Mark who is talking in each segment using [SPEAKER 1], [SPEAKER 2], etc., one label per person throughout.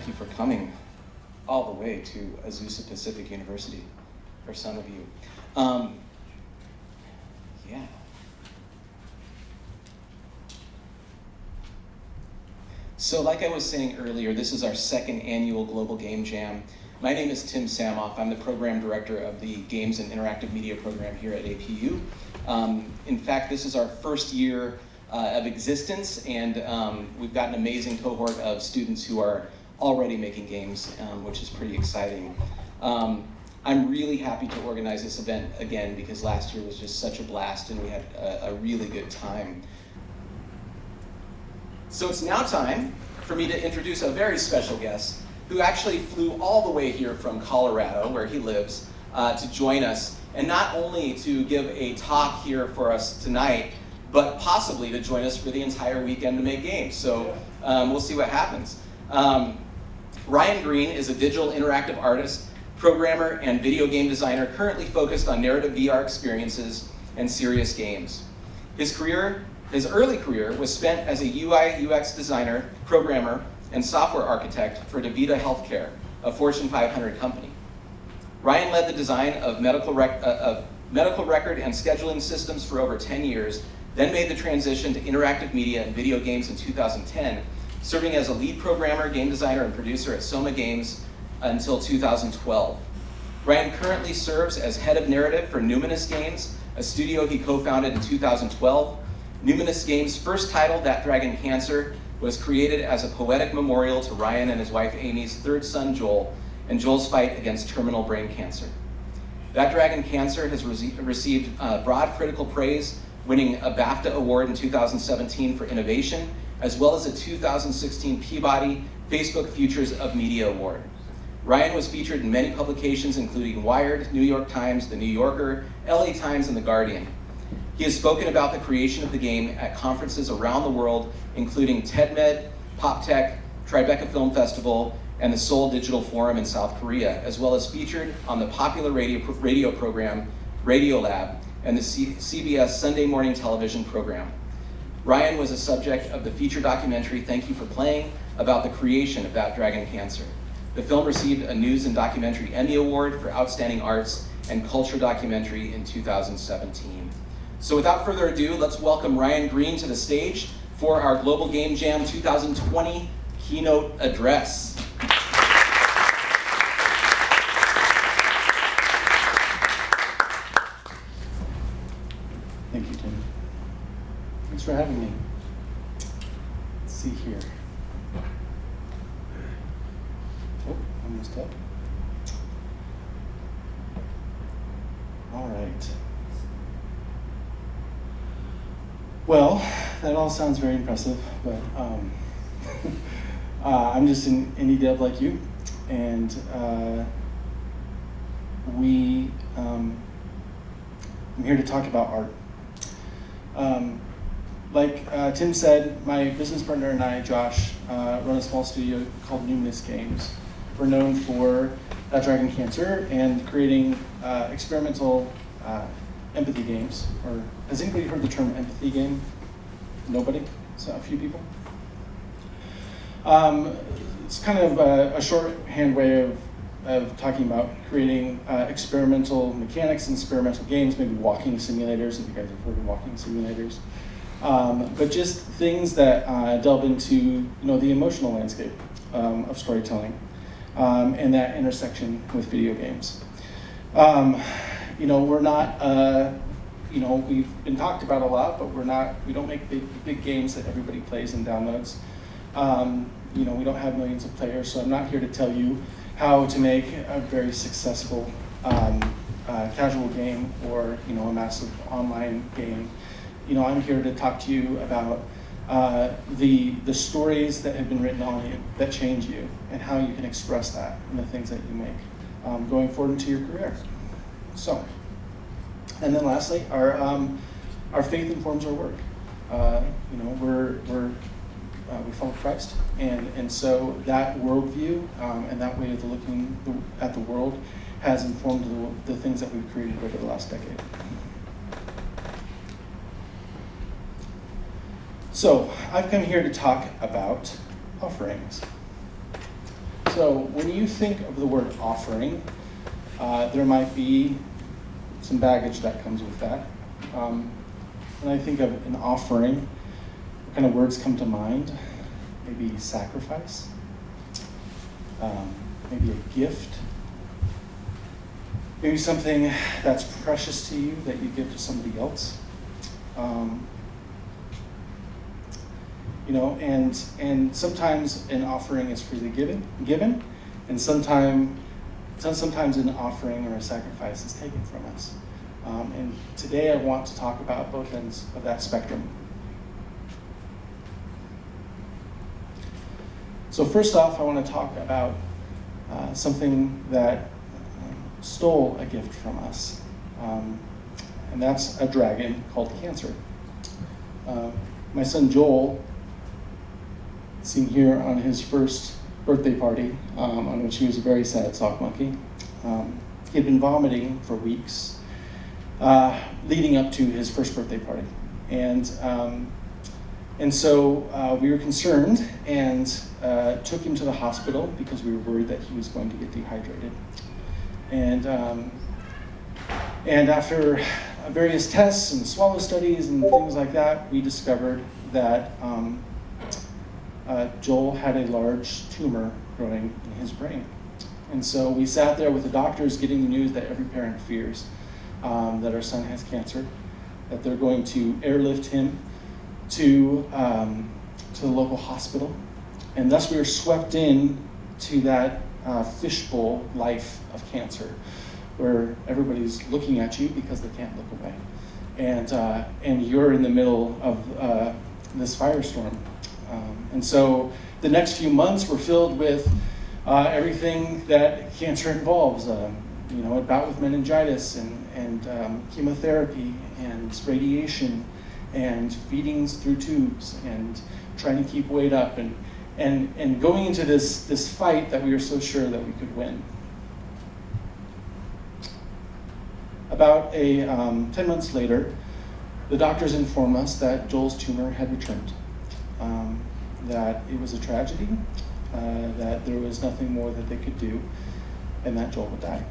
[SPEAKER 1] thank you for coming all the way to Azusa Pacific University, for some of you. Yeah. So like I was saying earlier, this is our second annual Global Game Jam. My name is Tim Samoff. I'm the program director of the Games and Interactive Media program here at APU. In fact, this is our first year of existence, and we've got an amazing cohort of students who are already making games, which is pretty exciting. I'm really happy to organize this event again because last year was just such a blast and we had a really good time. So it's now time for me to introduce a very special guest who actually flew all the way here from Colorado, where he lives, to join us, and not only to give a talk here for us tonight, but possibly to join us for the entire weekend to make games. So we'll see what happens. Ryan Green is a digital interactive artist, programmer, and video game designer currently focused on narrative VR experiences and serious games. His early career was spent as a UI UX designer, programmer, and software architect for DaVita Healthcare, a Fortune 500 company. Ryan led the design of medical record and scheduling systems for over 10 years, then made the transition to interactive media and video games in 2010, serving as a lead programmer, game designer, and producer at Soma Games until 2012. Ryan currently serves as head of narrative for Numinous Games, a studio he co-founded in 2012. Numinous Games' first title, That Dragon Cancer, was created as a poetic memorial to Ryan and his wife Amy's third son, Joel, and Joel's fight against terminal brain cancer. That Dragon Cancer has received broad critical praise, winning a BAFTA award in 2017 for innovation, as well as a 2016 Peabody Facebook Futures of Media Award. Ryan was featured in many publications, including Wired, New York Times, The New Yorker, LA Times, and The Guardian. He has spoken about the creation of the game at conferences around the world, including TEDMED, PopTech, Tribeca Film Festival, and the Seoul Digital Forum in South Korea, as well as featured on the popular radio program Radiolab and the CBS Sunday morning television program. Ryan was a subject of the feature documentary Thank You for Playing about the creation of That Dragon Cancer. The film received a News and Documentary Emmy Award for Outstanding Arts and Culture Documentary in 2017. So without further ado, let's welcome Ryan Green to the stage for our Global Game Jam 2020 keynote address.
[SPEAKER 2] Thank you, Tim. Thanks for having me. Let's see here. Oh, almost up. All right. Well, that all sounds very impressive, but I'm just an indie dev like you, and I'm here to talk about art. Like Tim said, my business partner and I, Josh, run a small studio called Numinous Games. We're known for That Dragon Cancer and creating experimental empathy games. Or has anybody heard the term empathy game? Nobody? So a few people? It's kind of a shorthand way of talking about creating experimental mechanics and experimental games, maybe walking simulators, if you guys have heard of walking simulators. But just things that delve into the emotional landscape of storytelling and that intersection with video games. We're not, we've been talked about a lot, but we don't make big games that everybody plays and downloads. We don't have millions of players, so I'm not here to tell you how to make a very successful casual game or a massive online game. I'm here to talk to you about the stories that have been written on you that change you and how you can express that in the things that you make going forward into your career. So, and then lastly, our faith informs our work. We follow Christ, and so that worldview and that way of looking at the world has informed the things that we've created over the last decade. So I've come here to talk about offerings. So when you think of the word offering, there might be some baggage that comes with that. When I think of an offering, what kind of words come to mind? Maybe sacrifice, maybe a gift, maybe something that's precious to you that you give to somebody else. And sometimes an offering is freely given, and sometimes an offering or a sacrifice is taken from us. And today I want to talk about both ends of that spectrum. So first off, I want to talk about something that stole a gift from us, and that's a dragon called cancer. My son Joel, seen here on his first birthday party, on which he was a very sad sock monkey. He had been vomiting for weeks leading up to his first birthday party. And so we were concerned and took him to the hospital because we were worried that he was going to get dehydrated. And after various tests and swallow studies and things like that, we discovered that Joel had a large tumor growing in his brain. And so we sat there with the doctors getting the news that every parent fears, that our son has cancer, that they're going to airlift him to the local hospital. And thus we were swept in to that fishbowl life of cancer, where everybody's looking at you because they can't look away. And you're in the middle of this firestorm. And so the next few months were filled with everything that cancer involves, a bout with meningitis and chemotherapy and radiation and feedings through tubes and trying to keep weight up and going into this fight that we were so sure that we could win. About 10 months later, the doctors informed us that Joel's tumor had returned, that it was a tragedy, that there was nothing more that they could do, and that Joel would die.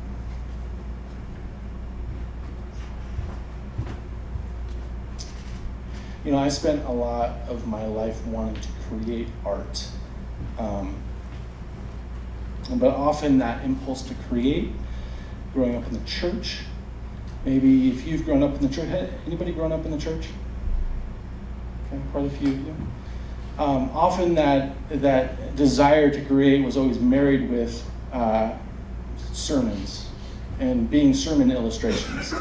[SPEAKER 2] I spent a lot of my life wanting to create art. But often that impulse to create, growing up in the church, maybe if you've grown up in the church, anybody grown up in the church? Okay, quite a few of you. Often that desire to create was always married with sermons and being sermon illustrations.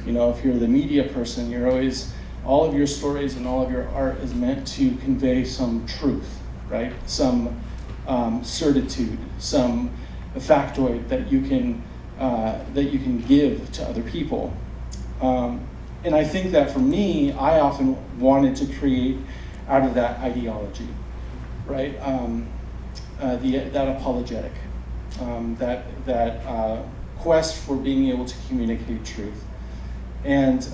[SPEAKER 2] If you're the media person, you're always, all of your stories and all of your art is meant to convey some truth, right? Some certitude, some factoid that you can give to other people. And I think that for me, I often wanted to create out of that ideology, right? That apologetic, that quest for being able to communicate truth. And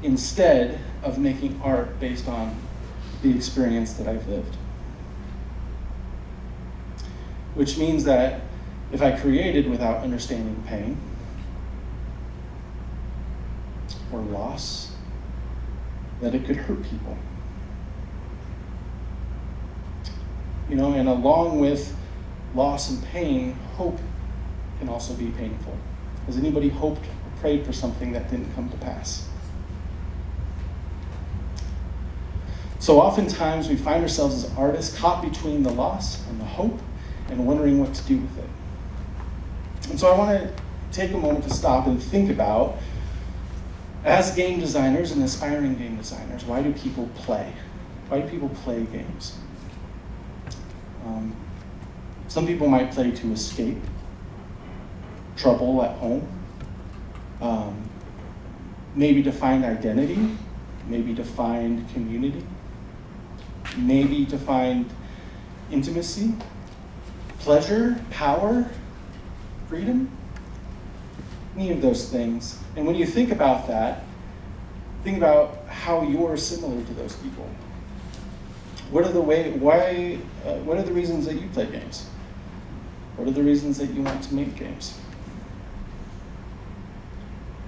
[SPEAKER 2] instead of making art based on the experience that I've lived. Which means that if I created without understanding pain or loss, that it could hurt people. And along with loss and pain, hope can also be painful. Has anybody hoped or prayed for something that didn't come to pass? So oftentimes we find ourselves as artists caught between the loss and the hope and wondering what to do with it. And so I want to take a moment to stop and think about, as game designers and aspiring game designers, why do people play? Why do people play games? Some people might play to escape trouble at home, maybe to find identity, maybe to find community, maybe to find intimacy, pleasure, power, freedom, any of those things. And when you think about that, think about how you're similar to those people. What are the reasons that you play games? What are the reasons that you want to make games?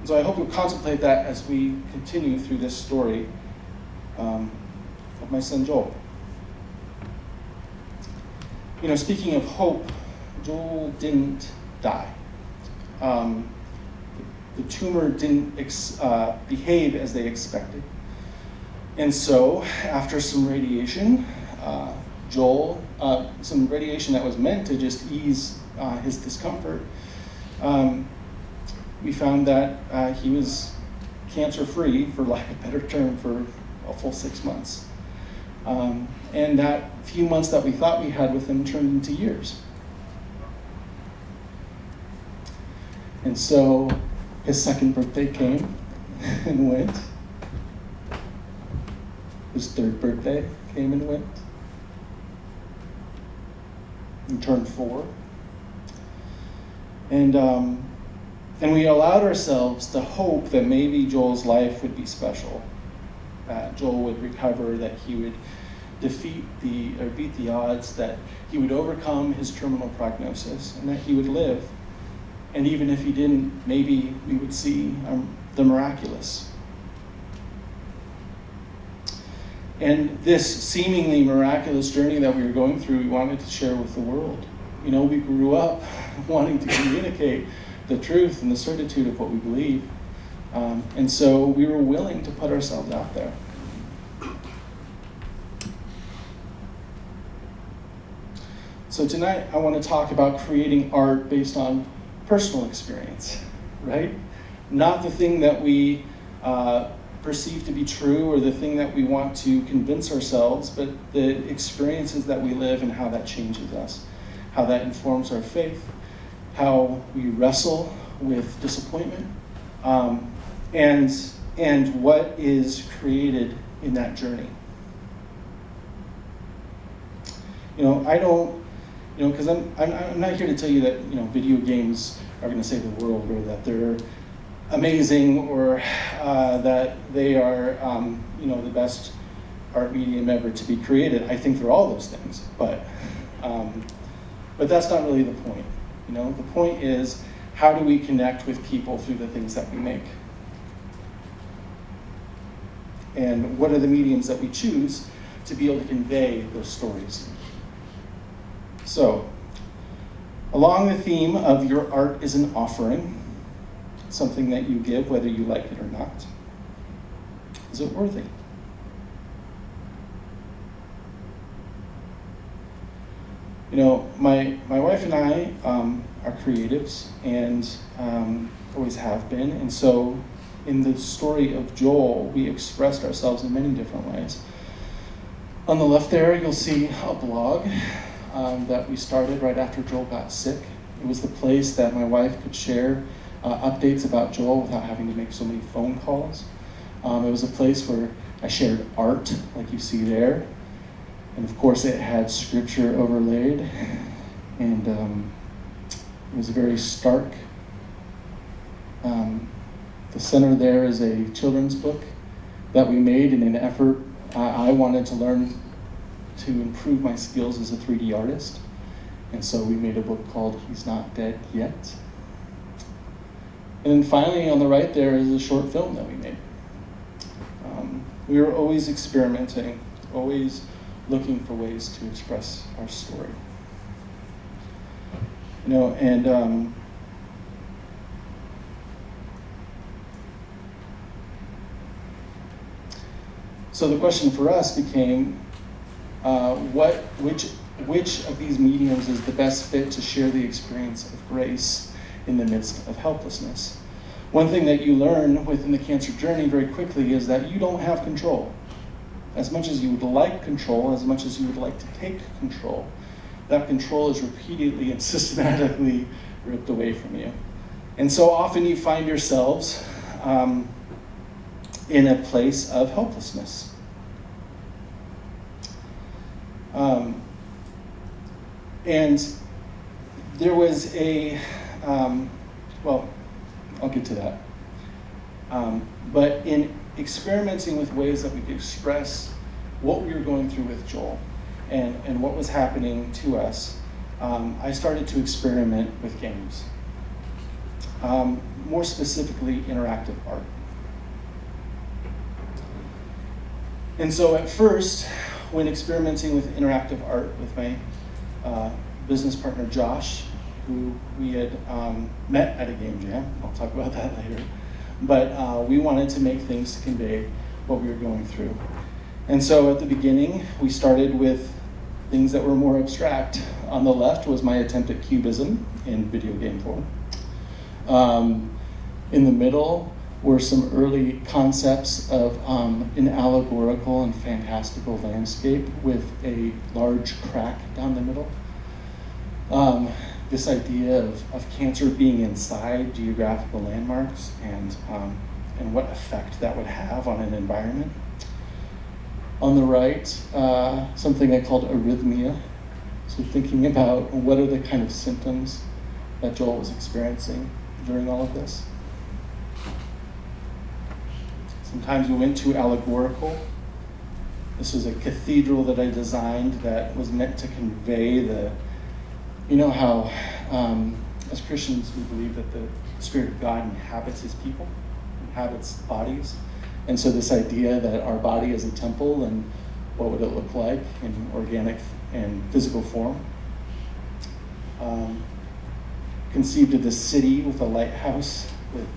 [SPEAKER 2] So I hope you'll contemplate that as we continue through this story of my son Joel. You know, speaking of hope, Joel didn't die. The tumor didn't behave as they expected. And so, after some radiation, some radiation that was meant to just ease his discomfort, we found that he was cancer-free, for lack of a better term, for a full 6 months. And that few months that we thought we had with him turned into years. And so his second birthday came and went. His third birthday came and went. He turned 4. And we allowed ourselves to hope that maybe Joel's life would be special, that Joel would recover, that he would beat the odds, that he would overcome his terminal prognosis, and that he would live. And even if he didn't, maybe we would see the miraculous. And this seemingly miraculous journey that we were going through, we wanted to share with the world. You know, we grew up wanting to communicate the truth and the certitude of what we believe. And so we were willing to put ourselves out there. So tonight I want to talk about creating art based on personal experience, right? Not the thing that we perceive to be true or the thing that we want to convince ourselves, but the experiences that we live and how that changes us, how that informs our faith, how we wrestle with disappointment, and what is created in that journey. You know, because I'm not here to tell you that, you know, video games are going to save the world, or that they're amazing, or that they are, the best art medium ever to be created. I think they're all those things, but that's not really the point. You know, the point is, how do we connect with people through the things that we make? And what are the mediums that we choose to be able to convey those stories? So, along the theme of your art is an offering, something that you give whether you like it or not, is it worthy? You know, my wife and I are creatives, and always have been, and so in the story of Joel, we expressed ourselves in many different ways. On the left there, you'll see a blog that we started right after Joel got sick. It was the place that my wife could share updates about Joel without having to make so many phone calls. It was a place where I shared art, like you see there. And of course it had scripture overlaid, and it was very stark. The center there is a children's book that we made in an effort. I wanted to learn to improve my skills as a 3D artist, and so we made a book called He's Not Dead Yet. And then finally on the right there is a short film that we made. We were always experimenting, always looking for ways to express our story. You know, and so the question for us became, which of these mediums is the best fit to share the experience of grace in the midst of helplessness? One thing that you learn within the cancer journey very quickly is that you don't have control. As much as you would like control, as much as you would like to take control, that control is repeatedly and systematically ripped away from you. And so often you find yourselves in a place of helplessness. And there was a, I'll get to that. But in experimenting with ways that we could express what we were going through with Joel and what was happening to us, I started to experiment with games. More specifically, interactive art. And so at first, when experimenting with interactive art with my business partner Josh, who we had met at a game jam, I'll talk about that later, but we wanted to make things to convey what we were going through. And so at the beginning, we started with things that were more abstract. On the left was my attempt at cubism in video game form. In the middle were some early concepts of an allegorical and fantastical landscape with a large crack down the middle. This idea of cancer being inside geographical landmarks and what effect that would have on an environment. On the right, something I called arrhythmia. So thinking about what are the kind of symptoms that Joel was experiencing during all of this. Sometimes we went to allegorical. This was a cathedral that I designed that was meant to convey you know how as Christians we believe that the Spirit of God inhabits his people, inhabits bodies. And so this idea that our body is a temple and what would it look like in organic and physical form. Conceived of this city with a lighthouse with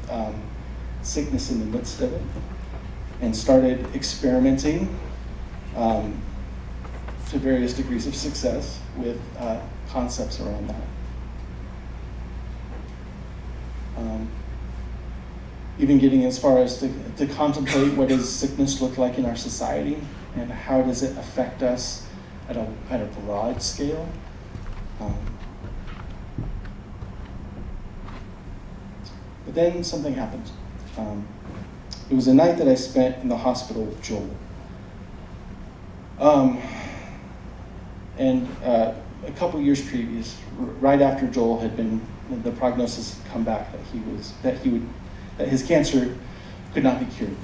[SPEAKER 2] sickness in the midst of it, and started experimenting to various degrees of success with concepts around that. Even getting as far as to contemplate what does sickness look like in our society and how does it affect us at a broad scale. But then something happened. It was a night that I spent in the hospital with Joel. And a couple years previous, right after Joel had been, the prognosis had come back that his cancer could not be cured.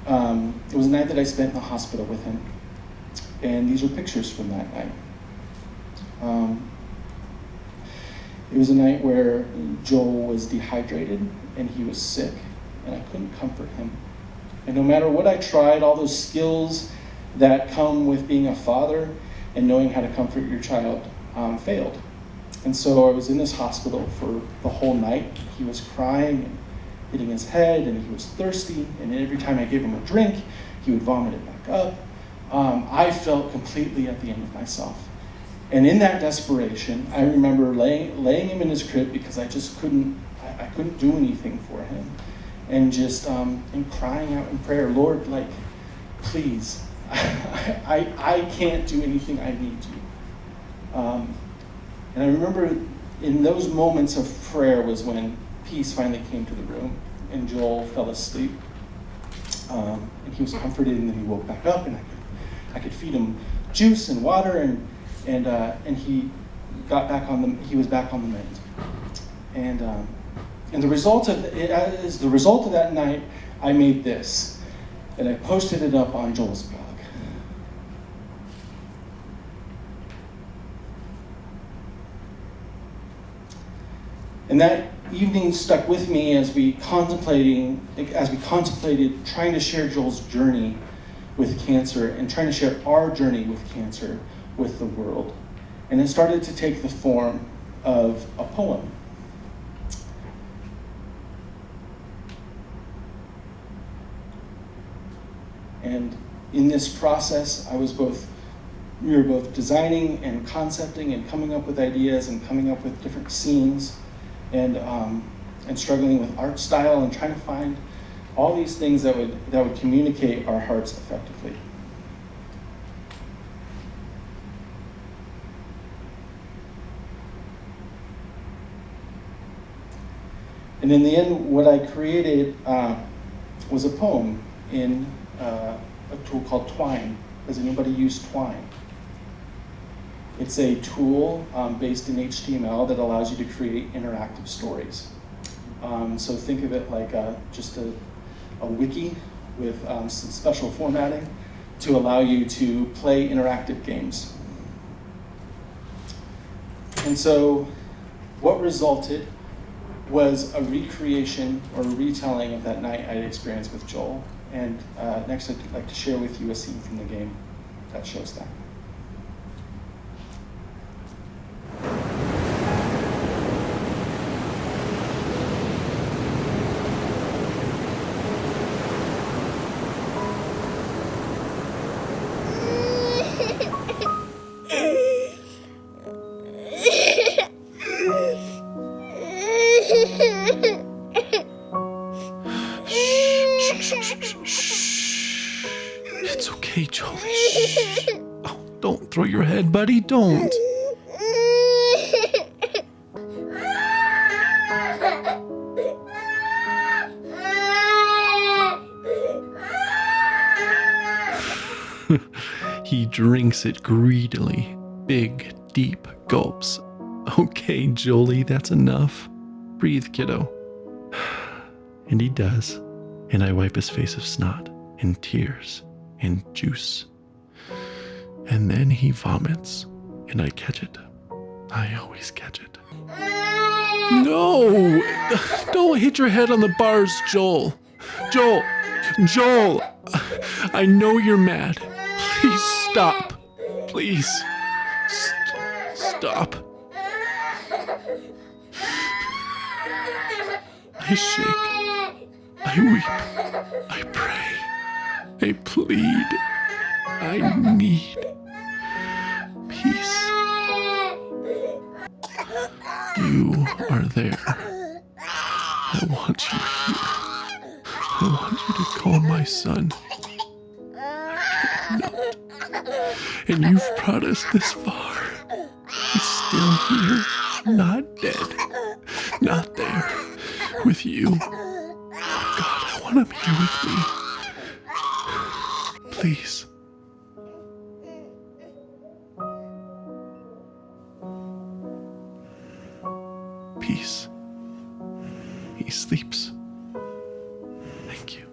[SPEAKER 2] It was a night that I spent in the hospital with him. And these are pictures from that night. It was a night where Joel was dehydrated and he was sick, and I couldn't comfort him. And no matter what I tried, all those skills that come with being a father and knowing how to comfort your child failed. And so I was in this hospital for the whole night. He was crying and hitting his head, and he was thirsty, and every time I gave him a drink, he would vomit it back up. I felt completely at the end of myself. And in that desperation, I remember laying him in his crib because I just couldn't do anything for him. And just and crying out in prayer, Lord, like, please, I can't do anything, I need you. And I remember in those moments of prayer was when peace finally came to the room and Joel fell asleep. And he was comforted, and then he woke back up, and I could feed him juice and water, and he he was back on the mend. And the result of that night, I made this, and I posted it up on Joel's blog. And that evening stuck with me as we contemplated trying to share Joel's journey with cancer and trying to share our journey with cancer with the world. And it started to take the form of a poem. And in this process, we were both designing and concepting and coming up with ideas and coming up with different scenes and struggling with art style and trying to find all these things that would communicate our hearts effectively. And in the end, what I created was a poem in a tool called Twine. Has anybody used Twine? It's a tool based in HTML that allows you to create interactive stories. So think of it like just a wiki with some special formatting to allow you to play interactive games. And so what resulted was a recreation or a retelling of that night I had experienced with Joel. And next I'd like to share with you a scene from the game that shows that.
[SPEAKER 3] It's okay, Jolie. Shh. Oh, don't throw your head, buddy. Don't. He drinks it greedily. Big, deep gulps. Okay, Jolie, that's enough. Breathe, kiddo. And he does. And I wipe his face of snot and tears and juice. And then he vomits, and I catch it. I always catch it. No! Don't hit your head on the bars, Joel. Joel! I know you're mad. Please stop. Please. Stop. I shake. I weep. I pray. I plead. I need peace. You are there. I want you here. I want you to call my son. I cannot. And you've brought us this far. He's still here, not dead, not there, with you. Oh God, I want him here with me. Please. Peace. He sleeps. Thank you.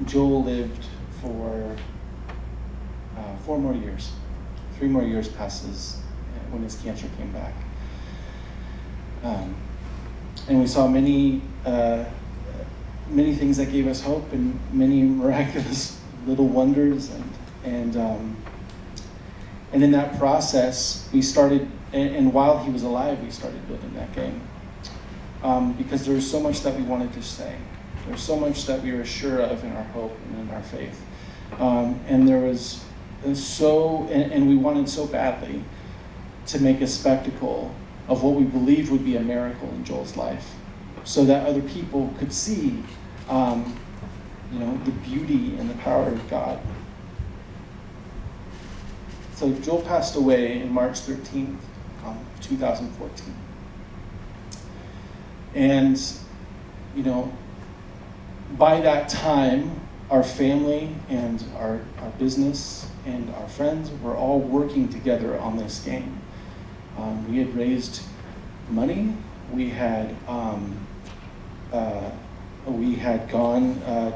[SPEAKER 2] Joel lived for 4 more years. 3 more years passes when his cancer came back. And we saw many things that gave us hope and many miraculous little wonders. And in that process, we started, and while he was alive, we started building that game. Because there was so much that we wanted to say. There's so much that we were sure of in our hope and in our faith. And there was and we wanted so badly to make a spectacle of what we believed would be a miracle in Joel's life, so that other people could see, the beauty and the power of God. So Joel passed away in March 13th, 2014. And, by that time, our family and our business and our friends were all working together on this game. We had raised money. We had gone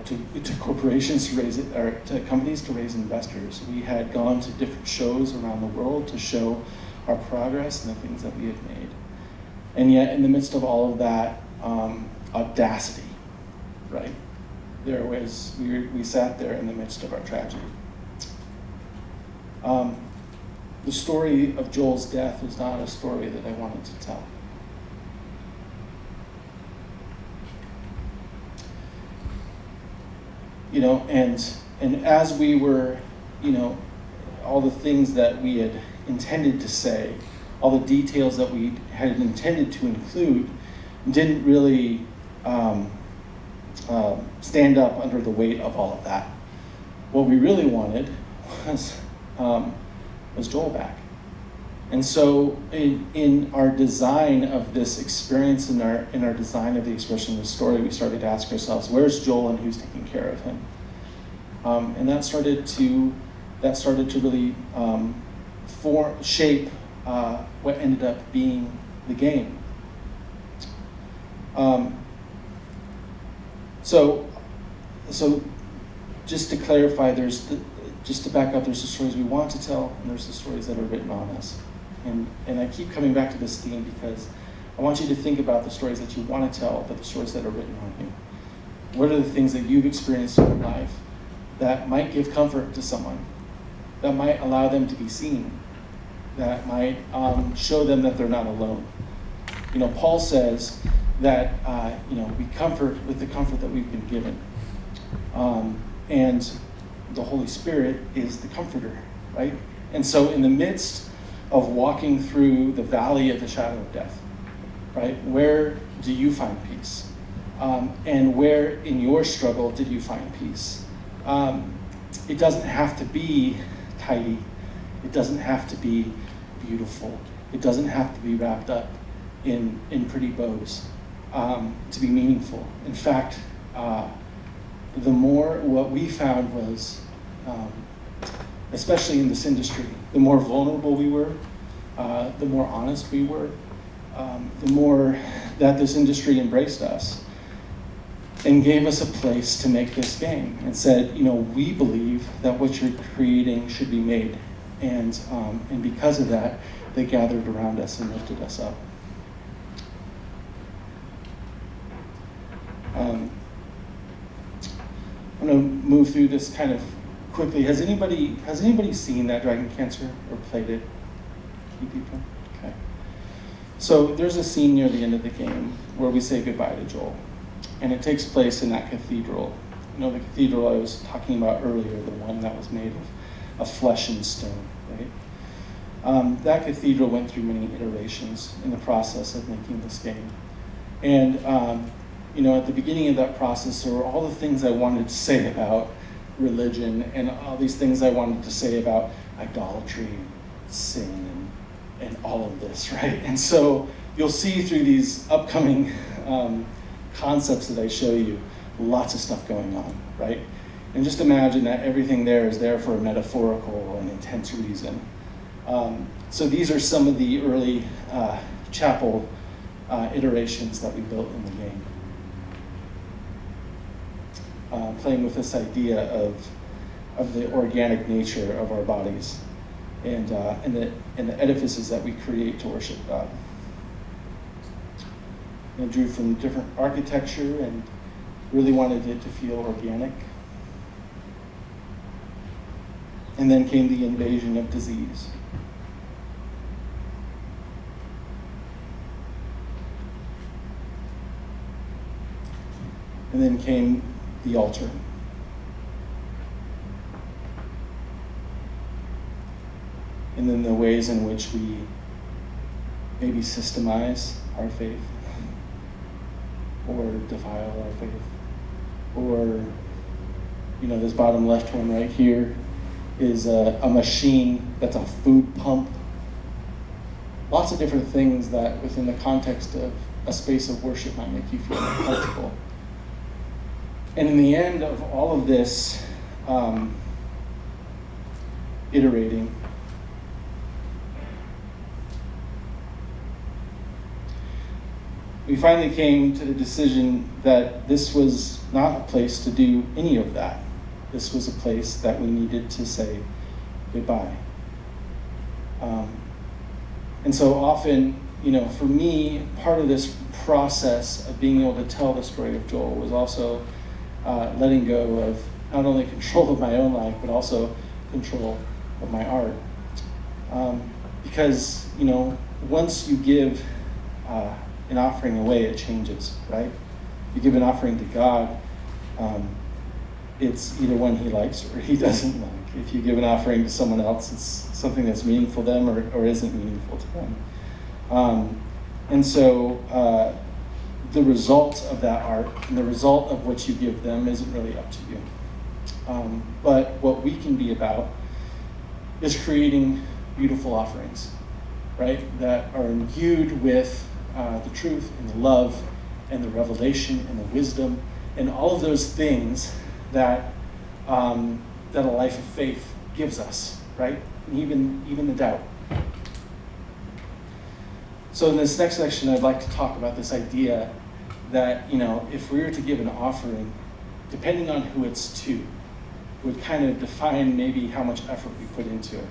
[SPEAKER 2] to corporations to raise it, or to companies to raise investors. We had gone to different shows around the world to show our progress and the things that we had made. And yet, in the midst of all of that audacity, right? We sat there in the midst of our tragedy. The story of Joel's death is not a story that I wanted to tell. And as we were, all the things that we had intended to say, all the details that we had intended to include, didn't really stand up under the weight of all of that. What we really wanted was Joel back. And so in our design of this experience, in our design of the expression of the story, we started to ask ourselves, where's Joel and who's taking care of him? And that started to really shape what ended up being the game. Um, so just to clarify, just to back up, there's the stories we want to tell, and there's the stories that are written on us. And I keep coming back to this theme because I want you to think about the stories that you want to tell, but the stories that are written on you. What are the things that you've experienced in your life that might give comfort to someone, that might allow them to be seen, that might show them that they're not alone? You know, Paul says that we comfort with the comfort that we've been given. And the Holy Spirit is the comforter, right? And so in the midst of walking through the valley of the shadow of death, right, where do you find peace? And where in your struggle did you find peace? It doesn't have to be tidy. It doesn't have to be beautiful. It doesn't have to be wrapped up in pretty bows to be meaningful. In fact, what we found was, especially in this industry, the more vulnerable we were, the more honest we were, the more that this industry embraced us and gave us a place to make this game and said, we believe that what you're creating should be made. And because of that, they gathered around us and lifted us up. I'm going to move through this kind of quickly. Has anybody seen that Dragon Cancer or played it? Any people? Okay. So there's a scene near the end of the game where we say goodbye to Joel, and it takes place in that cathedral. The cathedral I was talking about earlier, the one that was made of flesh and stone, right? That cathedral went through many iterations in the process of making this game, and at the beginning of that process, there were all the things I wanted to say about religion and all these things I wanted to say about idolatry, sin, and all of this, right? And so you'll see through these upcoming concepts that I show you, lots of stuff going on, right? And just imagine that everything there is there for a metaphorical and intense reason. So these are some of the early chapel iterations that we built in the game. Playing with this idea of the organic nature of our bodies and the edifices that we create to worship God. I drew from different architecture and really wanted it to feel organic. And then came the invasion of disease. And then came the altar. And then the ways in which we maybe systemize our faith, or defile our faith, or, this bottom left one right here is a machine that's a food pump. Lots of different things that within the context of a space of worship might make you feel uncomfortable. And in the end of all of this iterating, we finally came to the decision that this was not a place to do any of that. This was a place that we needed to say goodbye. And so often, for me, part of this process of being able to tell the story of Joel was also letting go of not only control of my own life, but also control of my art. Because, once you give an offering away, it changes, right? You give an offering to God, it's either one he likes or he doesn't like. If you give an offering to someone else, it's something that's meaningful to them or isn't meaningful to them. And so the result of that art and the result of what you give them isn't really up to you. But what we can be about is creating beautiful offerings, right? That are imbued with the truth and the love and the revelation and the wisdom and all of those things that that a life of faith gives us, right? And even the doubt. So in this next section, I'd like to talk about this idea that, if we were to give an offering, depending on who it's to, would kind of define maybe how much effort we put into it.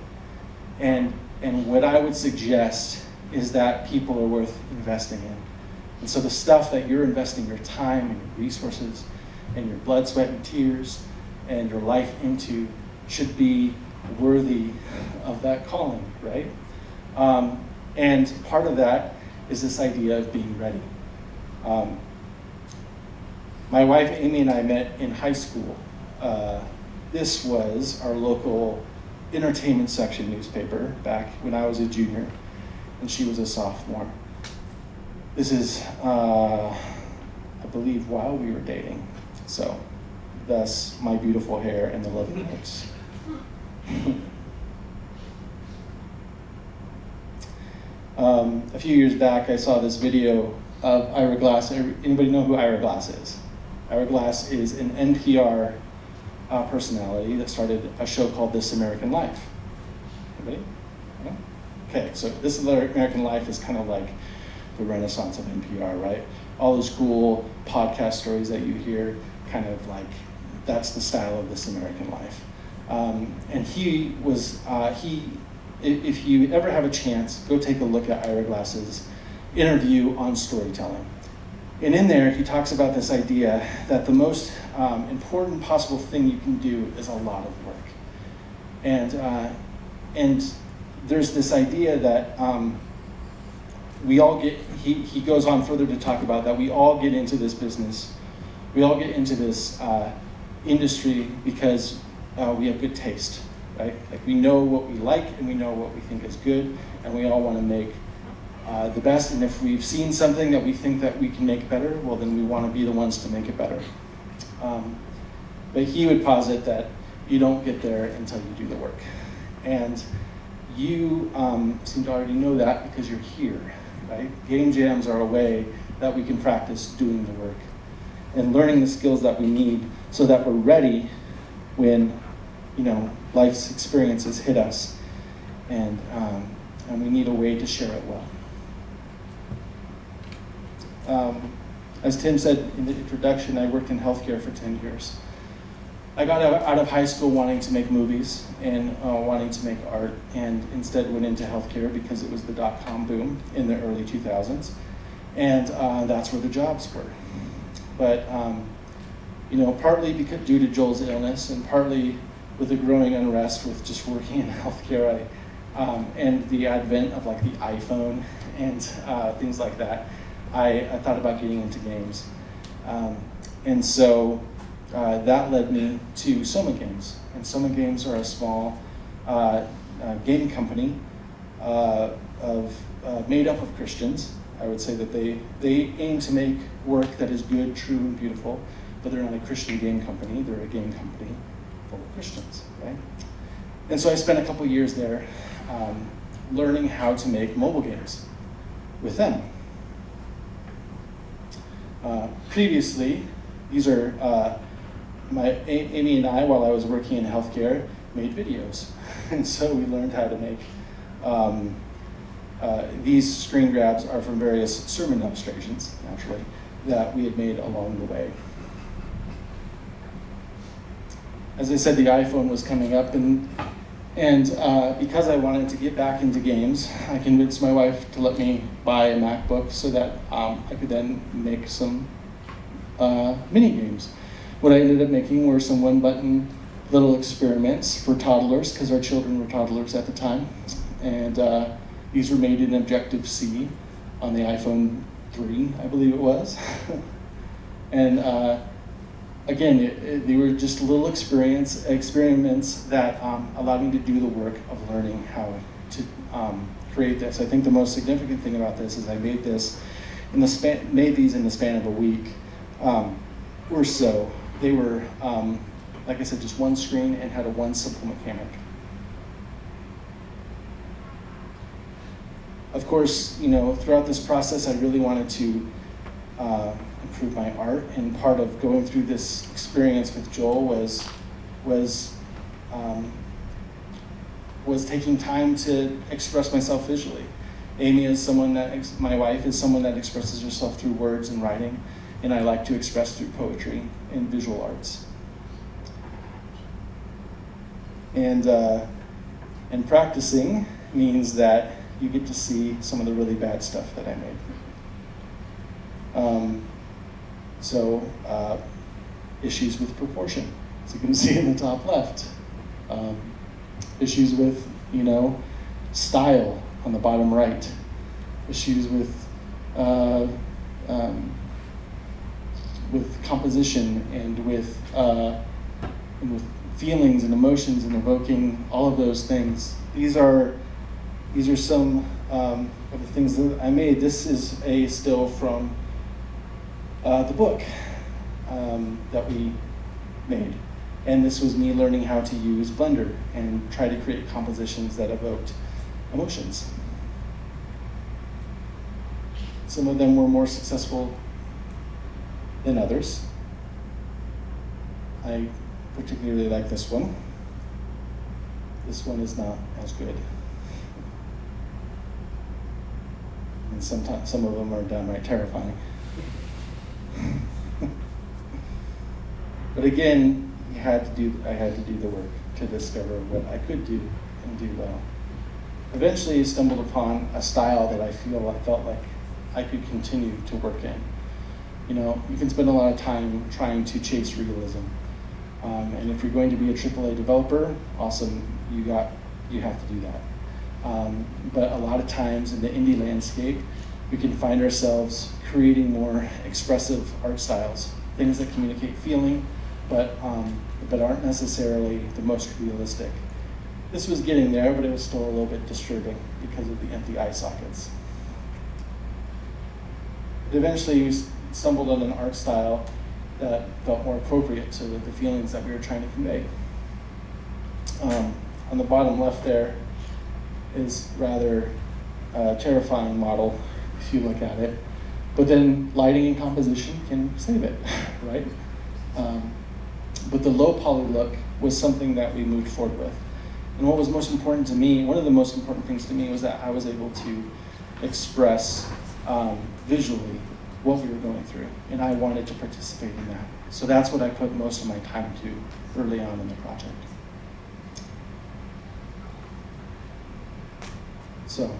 [SPEAKER 2] And what I would suggest is that people are worth investing in. And so the stuff that you're investing your time and your resources and your blood, sweat, and tears and your life into should be worthy of that calling, right? And part of that is this idea of being ready. My wife, Amy, and I met in high school. This was our local entertainment section newspaper back when I was a junior and she was a sophomore. This is, I believe, while we were dating. So, thus my beautiful hair and the lovely looks. A few years back, I saw this video of Ira Glass. Anybody know who Ira Glass is? Ira Glass is an NPR personality that started a show called This American Life. Anybody? No? Okay, so This American Life is kind of like the renaissance of NPR, right? All those cool podcast stories that you hear, kind of like, that's the style of This American Life. And he was, if you ever have a chance, go take a look at Ira Glass's interview on storytelling. And in there, he talks about this idea that the most important possible thing you can do is a lot of work. And there's this idea that we all get, he goes on further to talk about that we all get into this business, we all get into this industry because we have good taste, right? Like we know what we like and we know what we think is good, and we all want to make the best. And if we've seen something that we think that we can make better, well, then we want to be the ones to make it better. But he would posit that you don't get there until you do the work. And you seem to already know that because you're here, right? Game jams are a way that we can practice doing the work and learning the skills that we need so that we're ready when, life's experiences hit us, and we need a way to share it well. As Tim said in the introduction, I worked in healthcare for 10 years. I got out of high school wanting to make movies and wanting to make art, and instead went into healthcare because it was the dot-com boom in the early 2000s, and that's where the jobs were. But partly due to Joel's illness, and partly with the growing unrest with just working in healthcare, and the advent of like the iPhone and things like that, I thought about getting into games. And so that led me to Soma Games. And Soma Games are a small game company made up of Christians. I would say that they aim to make work that is good, true, and beautiful, but they're not a Christian game company. They're a game company full of Christians, right? And so I spent a couple years there learning how to make mobile games with them. Previously, these are Amy and I, while I was working in healthcare, made videos. And so we learned how to make, these screen grabs are from various sermon illustrations, naturally, that we had made along the way. As I said, the iPhone was coming up, and because I wanted to get back into games, I convinced my wife to let me buy a MacBook so that I could then make some mini games. What I ended up making were some one-button little experiments for toddlers, because our children were toddlers at the time. And these were made in Objective-C on the iPhone 3, I believe it was. And again, they were just little experiments that allowed me to do the work of learning how to create this. I think the most significant thing about this is I made these in the span of a week or so. They were, like I said, just one screen and had one simple mechanic. Of course, throughout this process, I really wanted to improve my art, and part of going through this experience with Joel was taking time to express myself visually. Amy is my wife is someone that expresses herself through words and writing, and I like to express through poetry and visual arts. And practicing means that you get to see some of the really bad stuff that I made. Issues with proportion, as you can see in the top left. Issues with, style on the bottom right. Issues with composition and with feelings and emotions and evoking all of those things. These are some of the things that I made. This is a still from the book that we made. And this was me learning how to use Blender and try to create compositions that evoked emotions. Some of them were more successful than others. I particularly like this one. This one is not as good. And sometimes some of them are downright terrifying. But again, I had to do the work to discover what I could do and do well. Eventually, I stumbled upon a style that I felt like I could continue to work in. You can spend a lot of time trying to chase realism. And if you're going to be a AAA developer, awesome, you have to do that. But a lot of times in the indie landscape, we can find ourselves creating more expressive art styles, things that communicate feeling, but aren't necessarily the most realistic. This was getting there, but it was still a little bit disturbing because of the empty eye sockets. But eventually, we stumbled on an art style that felt more appropriate to the feelings that we were trying to convey. On the bottom left there is rather a terrifying model if you look at it, but then lighting and composition can save it, right? But the low poly look was something that we moved forward with. And what was most important to me, one of the most important things to me was that I was able to express visually what we were going through, and I wanted to participate in that. So that's what I put most of my time to early on in the project. So,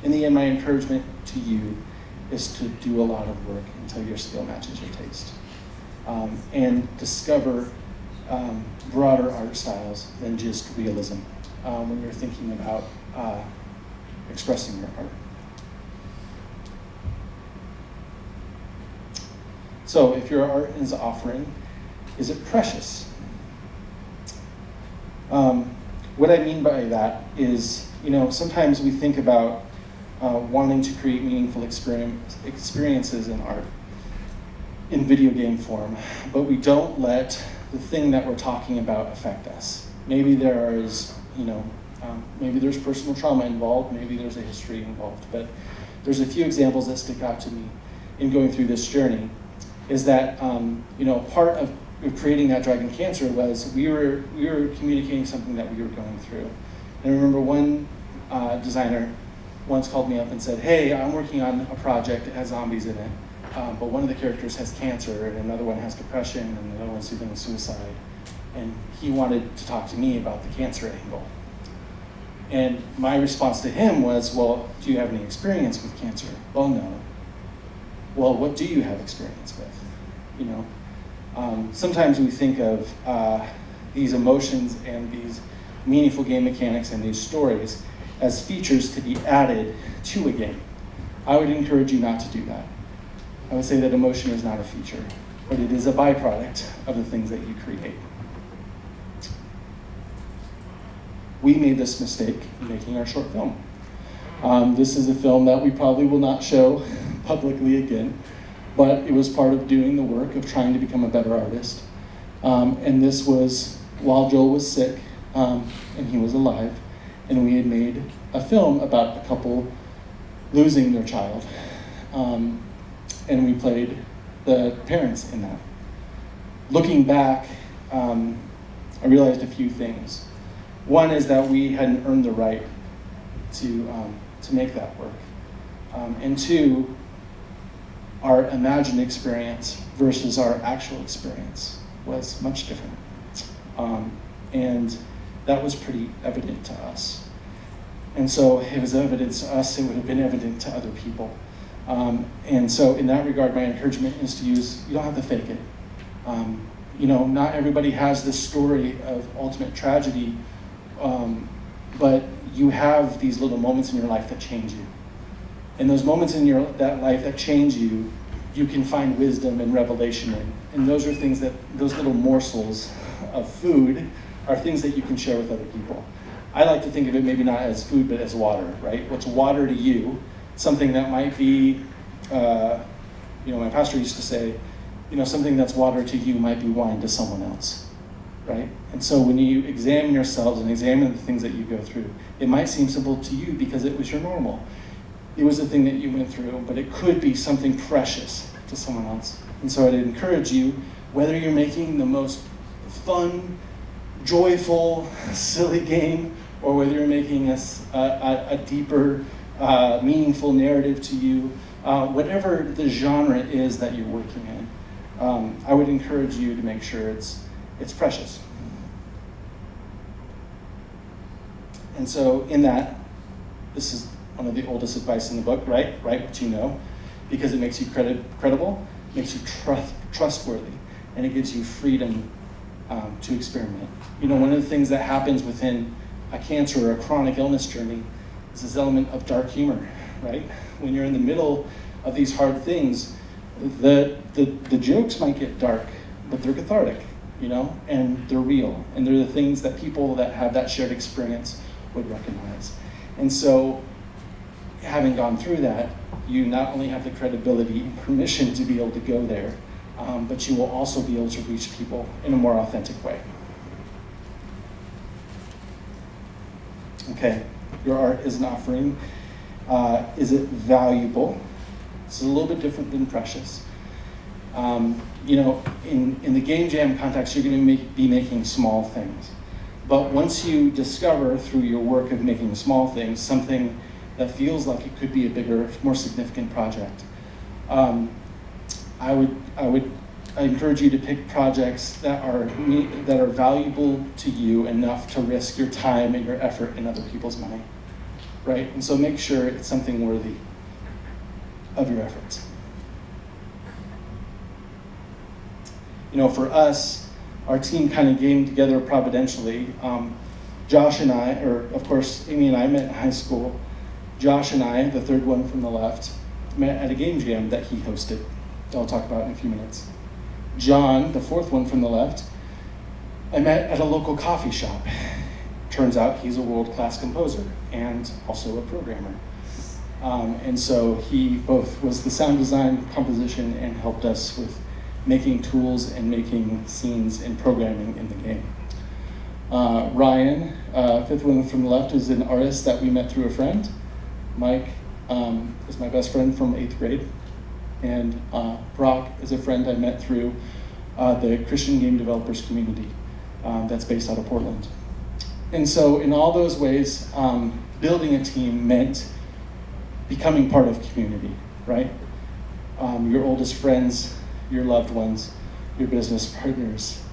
[SPEAKER 2] in the end, my encouragement to you is to do a lot of work until your skill matches your taste. And discover broader art styles than just realism when you're thinking about expressing your art. So if your art is offering, is it precious? What I mean by that is, sometimes we think about wanting to create meaningful experiences in art in video game form, but we don't let the thing that we're talking about affect us. Maybe there's personal trauma involved, maybe there's a history involved, but there's a few examples that stick out to me in going through this journey. Is that part of creating that Dragon Cancer was we were communicating something that we were going through. And I remember one designer once called me up and said, "Hey, I'm working on a project that has zombies in it, but one of the characters has cancer, and another one has depression, and another one's dealing with suicide." And he wanted to talk to me about the cancer angle. And my response to him was, "Well, do you have any experience with cancer?" "Well, no." "Well, what do you have experience with?" Sometimes we think of these emotions and these meaningful game mechanics and these stories as features to be added to a game. I would encourage you not to do that. I would say that emotion is not a feature, but it is a byproduct of the things that you create. We made this mistake in making our short film. This is a film that we probably will not show publicly again, but it was part of doing the work of trying to become a better artist. And this was while Joel was sick and he was alive, and we had made a film about a couple losing their child. And we played the parents in that. Looking back, I realized a few things. One is that we hadn't earned the right to make that work. And two, our imagined experience versus our actual experience was much different. And that was pretty evident to us. And so it was evident to us, it would have been evident to other people. And so in that regard, my encouragement is to use, you don't have to fake it. Not everybody has this story of ultimate tragedy, but you have these little moments in your life that change you. And those moments in that life that change you, you can find wisdom and revelation in. And those are things those little morsels of food are things that you can share with other people. I like to think of it maybe not as food, but as water, right? What's water to you? Something that might be, my pastor used to say, something that's water to you might be wine to someone else, right? And so when you examine yourselves and examine the things that you go through, it might seem simple to you because it was your normal. It was the thing that you went through, but it could be something precious to someone else. And so I'd encourage you, whether you're making the most fun, joyful, silly game, or whether you're making a deeper, meaningful narrative to you, whatever the genre is that you're working in, I would encourage you to make sure it's precious. And so in that, this is one of the oldest advice in the book, right? Write what you know, because it makes you credible, makes you trustworthy, and it gives you freedom to experiment. One of the things that happens within a cancer or a chronic illness journey is this element of dark humor, right? When you're in the middle of these hard things, the jokes might get dark, but they're cathartic, and they're real, and they're the things that people that have that shared experience would recognize. And so, having gone through that, you not only have the credibility and permission to be able to go there, but you will also be able to reach people in a more authentic way. Okay, your art is an offering. Is it valuable? This is a little bit different than precious. In the game jam context, you're going to be making small things. But once you discover through your work of making small things something that feels like it could be a bigger, more significant project, I encourage you to pick projects that are valuable to you enough to risk your time and your effort and other people's money, right? And so make sure it's something worthy of your efforts. For us, our team kind of came together providentially. Josh and I, or of course, Amy and I met in high school. Josh and I, the third one from the left, met at a game jam that he hosted, that I'll talk about in a few minutes. John, the fourth one from the left, I met at a local coffee shop. Turns out he's a world-class composer and also a programmer. And so he both was the sound design, composition, and helped us with making tools and making scenes and programming in the game. Ryan, fifth one from the left, is an artist that we met through a friend. Mike is my best friend from 8th grade. And Brock is a friend I met through the Christian game developers community that's based out of Portland. And so in all those ways, building a team meant becoming part of community, right? Your oldest friends, your loved ones, your business partners,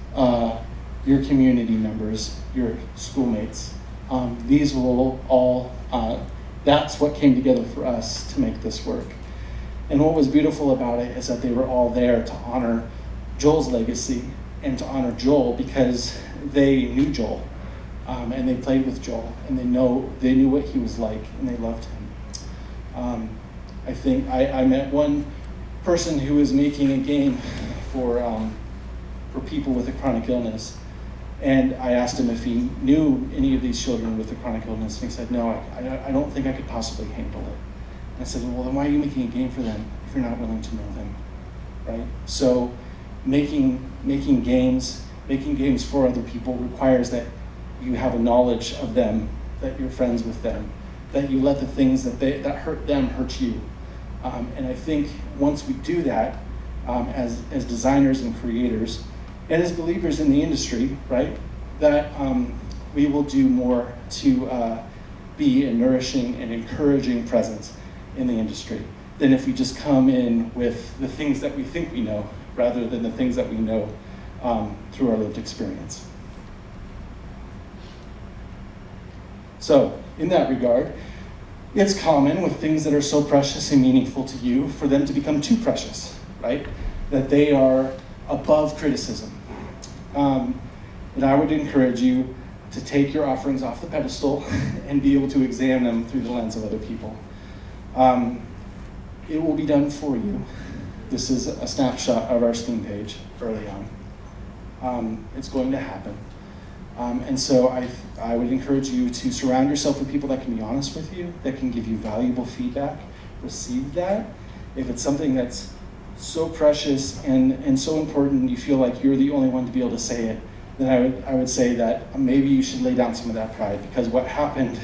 [SPEAKER 2] your community members, your schoolmates. These will all, that's what came together for us to make this work. And what was beautiful about it is that they were all there to honor Joel's legacy and to honor Joel because they knew Joel and they played with Joel and they knew what he was like and they loved him. I think I met one person who was making a game for people with a chronic illness, and I asked him if he knew any of these children with a chronic illness, and he said, no, I don't think I could possibly handle it. And I said, well, then why are you making a game for them if you're not willing to know them, right? So making games for other people requires that you have a knowledge of them, that you're friends with them, that you let the things that hurt them hurt you. And I think once we do that, as designers and creators, and as believers in the industry, right, that we will do more to be a nourishing and encouraging presence in the industry. than if we just come in with the things that we think we know rather than the things that we know through our lived experience. So, in that regard, it's common with things that are so precious and meaningful to you for them to become too precious, right? That they are above criticism. And I would encourage you to take your offerings off the pedestal and be able to examine them through the lens of other people. It will be done for you. This is a snapshot of our Steam page early on. It's going to happen. And so I would encourage you to surround yourself with people that can be honest with you, that can give you valuable feedback, receive that. If it's something that's so precious and so important, you feel like you're the only one to be able to say it, then I would say that maybe you should lay down some of that pride, because what happened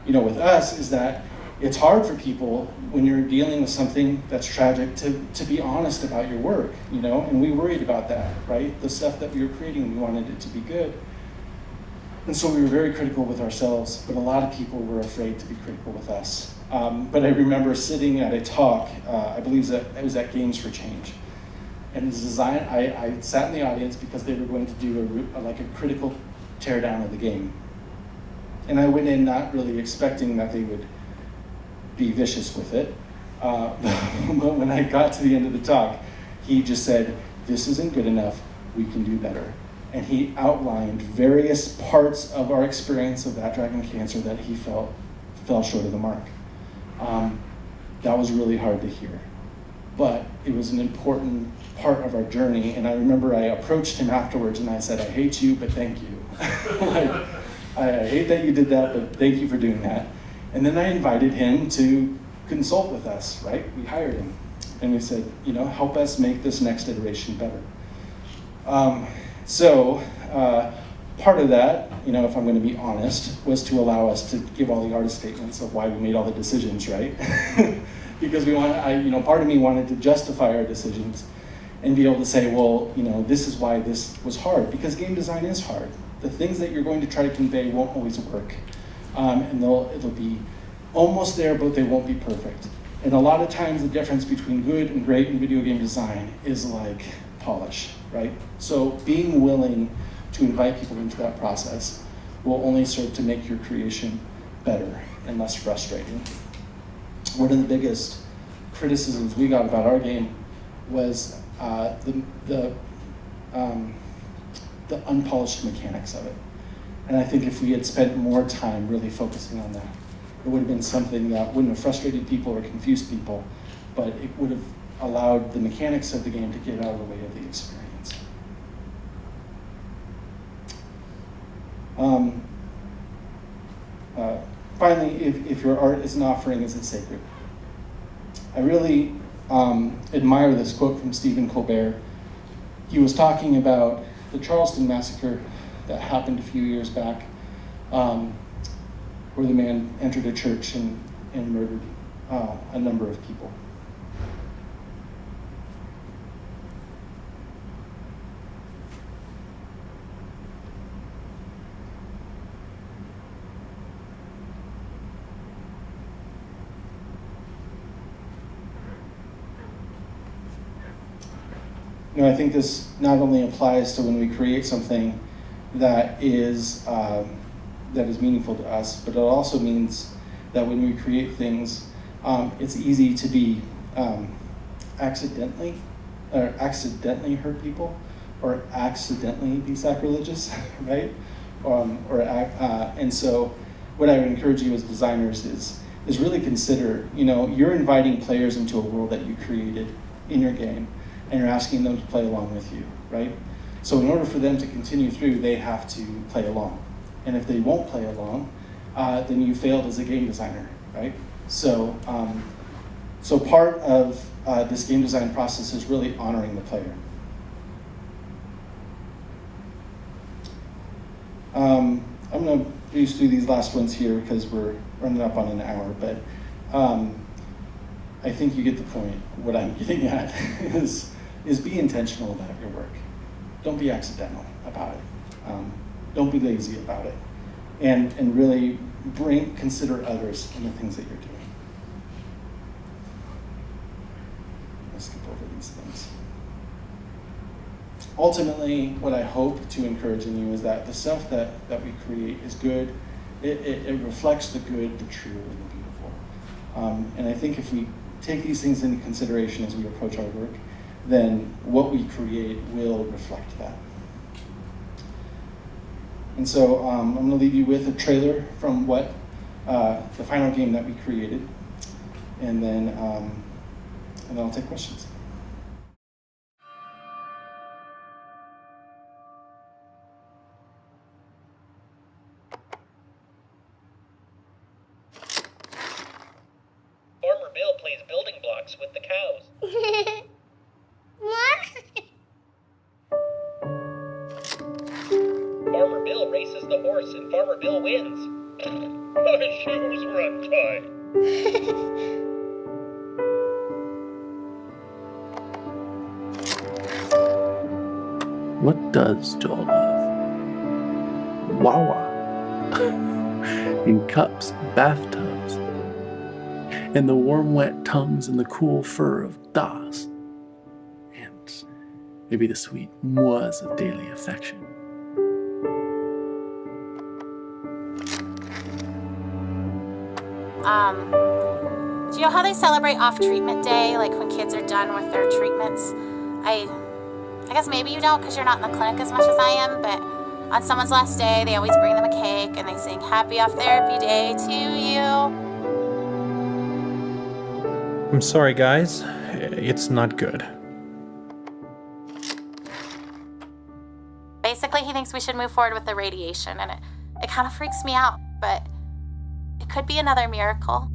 [SPEAKER 2] with us is that it's hard for people when you're dealing with something that's tragic to be honest about your work, and we worried about that, right? The stuff that we were creating, we wanted it to be good. And so we were very critical with ourselves, but a lot of people were afraid to be critical with us. But I remember sitting at a talk, I believe that it was at Games for Change. And the design, I sat in the audience because they were going to do a critical teardown of the game. And I went in not really expecting that they would be vicious with it. But when I got to the end of the talk, he just said, "This isn't good enough, we can do better." And he outlined various parts of our experience of that dragon cancer that he felt fell short of the mark. That was really hard to hear. But it was an important part of our journey, and I remember I approached him afterwards and I said, "I hate you, but thank you." I hate that you did that, but thank you for doing that. And then I invited him to consult with us, right? We hired him. And we said, help us make this next iteration better. So part of that, if I'm going to be honest, was to allow us to give all the artist statements of why we made all the decisions, right? Because part of me wanted to justify our decisions and be able to say, well, this is why this was hard, because game design is hard. The things that you're going to try to convey won't always work. And it'll be almost there, but they won't be perfect. And a lot of times the difference between good and great in video game design is like polish, right? So being willing to invite people into that process will only serve to make your creation better and less frustrating. One of the biggest criticisms we got about our game was the unpolished mechanics of it. And I think if we had spent more time really focusing on that, it would have been something that wouldn't have frustrated people or confused people, but it would have allowed the mechanics of the game to get out of the way of the experience. Finally, if your art is an offering, is it sacred? I really admire this quote from Stephen Colbert. He was talking about the Charleston massacre that happened a few years back, where the man entered a church and murdered a number of people. I think this not only applies to when we create something that is meaningful to us, but it also means that when we create things, it's easy to be accidentally hurt people, or accidentally be sacrilegious, right? And so, what I would encourage you as designers is really consider, you're inviting players into a world that you created in your game, and you're asking them to play along with you, right? So in order for them to continue through, they have to play along. And if they won't play along, then you failed as a game designer, right? So, so part of this game design process is really honoring the player. I'm gonna breeze through these last ones here because we're running up on an hour, but I think you get the point. What I'm getting at is be intentional about your work. Don't be accidental about it. Don't be lazy about it. And really consider others in the things that you're doing. going to skip over these things. Ultimately, what I hope to encourage in you is that the stuff that we create is good. It reflects the good, the true, and the beautiful. And I think if we take these things into consideration as we approach our work, then what we create will reflect that. And so I'm going to leave you with a trailer from what the final game that we created, and then I'll take questions.
[SPEAKER 4] Farmer Bill plays building blocks with the cows. Farmer Bill races the horse and Farmer Bill wins. My shoes were untied.
[SPEAKER 3] What does Joel love? Wawa. In cups, bathtubs, and the warm, wet tongues and the cool fur of Das. And maybe the sweet mois of daily affection.
[SPEAKER 5] Do you know how they celebrate off-treatment day, like when kids are done with their treatments? I guess maybe you don't because you're not in the clinic as much as I am, but on someone's last day, they always bring them a cake and they sing Happy Off Therapy Day to you.
[SPEAKER 6] I'm sorry, guys. It's not good.
[SPEAKER 5] Basically, he thinks we should move forward with the radiation, and it kind of freaks me out, but it could be another miracle.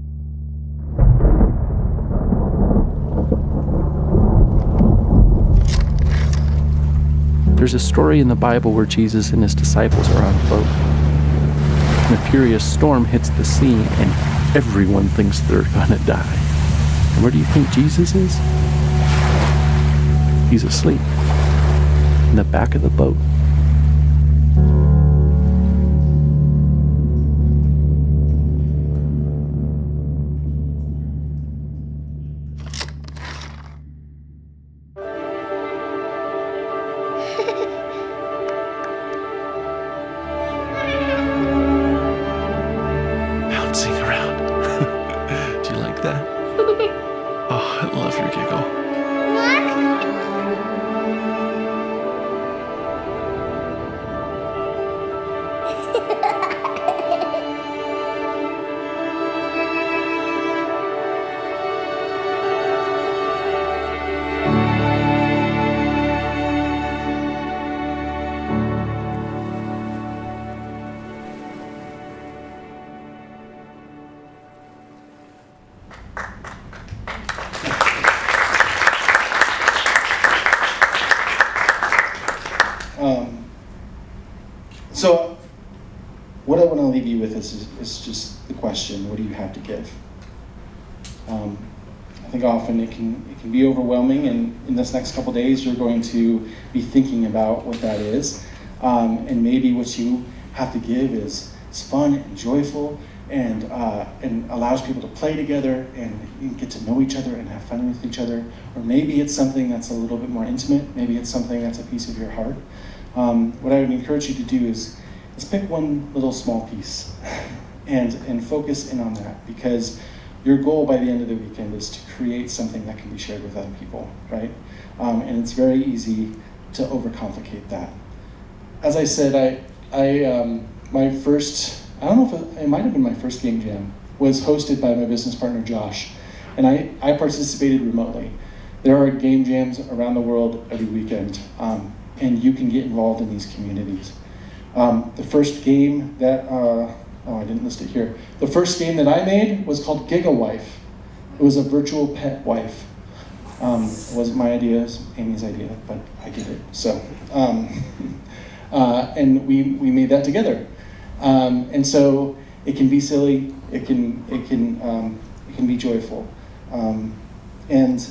[SPEAKER 3] There's a story in the Bible where Jesus and his disciples are on a boat. And a furious storm hits the sea, and everyone thinks they're gonna die. And where do you think Jesus is? He's asleep in the back of the boat. Bouncing around. Do you like that? Oh, I love your giggle.
[SPEAKER 2] So what I want to leave you with is just the question, what do you have to give? I think often it can be overwhelming, and in this next couple days you're going to be thinking about what that is. And maybe what you have to give is fun and joyful and allows people to play together and get to know each other and have fun with each other. Or maybe it's something that's a little bit more intimate. Maybe it's something that's a piece of your heart. What I would encourage you to do is pick one little small piece and focus in on that, because your goal by the end of the weekend is to create something that can be shared with other people, right? And it's very easy to overcomplicate that. As I said, my first, I don't know if it might have been my first game jam, was hosted by my business partner Josh, and I participated remotely. There are game jams around the world every weekend, and you can get involved in these communities. The first game that, I didn't list it here. The first game that I made was called Gigawife. It was a virtual pet wife. It wasn't my idea, it was Amy's idea, but I get it. So, and we made that together. And so it can be silly, it can be joyful. And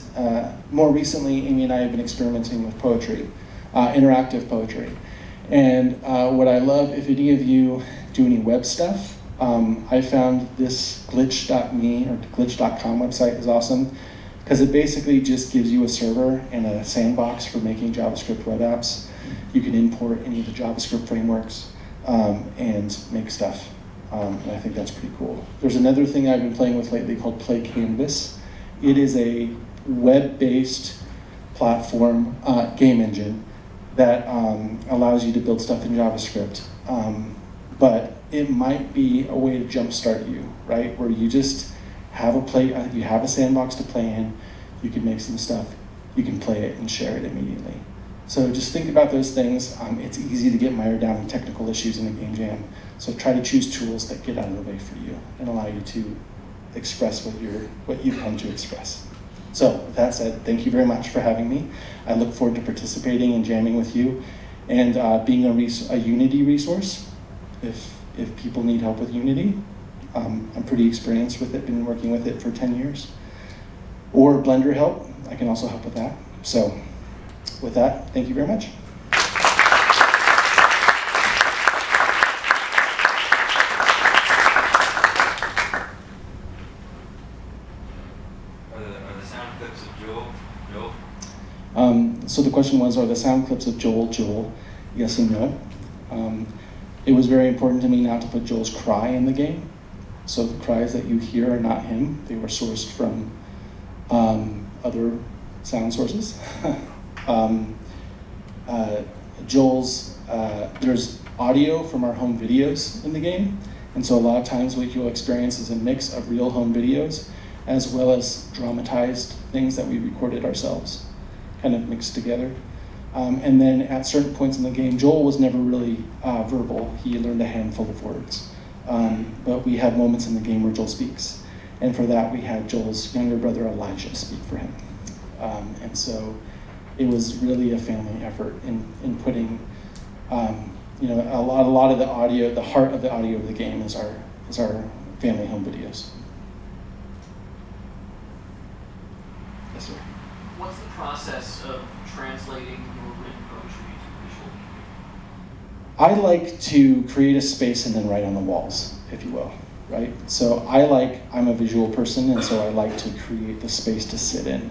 [SPEAKER 2] more recently, Amy and I have been experimenting with poetry, interactive poetry. And what I love, if any of you do any web stuff, I found this glitch.me or glitch.com website is awesome. because it basically just gives you a server and a sandbox for making JavaScript web apps. You can import any of the JavaScript frameworks and make stuff. And I think that's pretty cool. There's another thing I've been playing with lately called Play Canvas. It is a web-based platform game engine that allows you to build stuff in JavaScript. But it might be a way to jumpstart you, right? Where you just have you have a sandbox to play in, you can make some stuff, you can play it and share it immediately. So just think about those things. It's easy to get mired down in technical issues in a game jam. So try to choose tools that get out of the way for you and allow you to express what you've come to express. So with that said, thank you very much for having me. I look forward to participating and jamming with you and being a Unity resource. If people need help with Unity, I'm pretty experienced with it, been working with it for 10 years. Or Blender help, I can also help with that. So with that, thank you very much.
[SPEAKER 7] Are the sound clips of Joel?
[SPEAKER 2] So the question was, are the sound clips of Joel? Yes and no. It was very important to me not to put Joel's cry in the game. So the cries that you hear are not him. They were sourced from other sound sources. There's audio from our home videos in the game. And so a lot of times what you'll experience is a mix of real home videos as well as dramatized things that we recorded ourselves, kind of mixed together. And then at certain points in the game, Joel was never really verbal. He learned a handful of words. But we have moments in the game where Joel speaks. And for that, we had Joel's younger brother, Elijah, speak for him. And so it was really a family effort in putting, a lot of the audio, the heart of the audio of the game is our family home videos. Yes, sir.
[SPEAKER 8] What's the process of translating your written poetry to visual media?
[SPEAKER 2] I like to create a space and then write on the walls, if you will, right? So I'm a visual person, and so I like to create the space to sit in,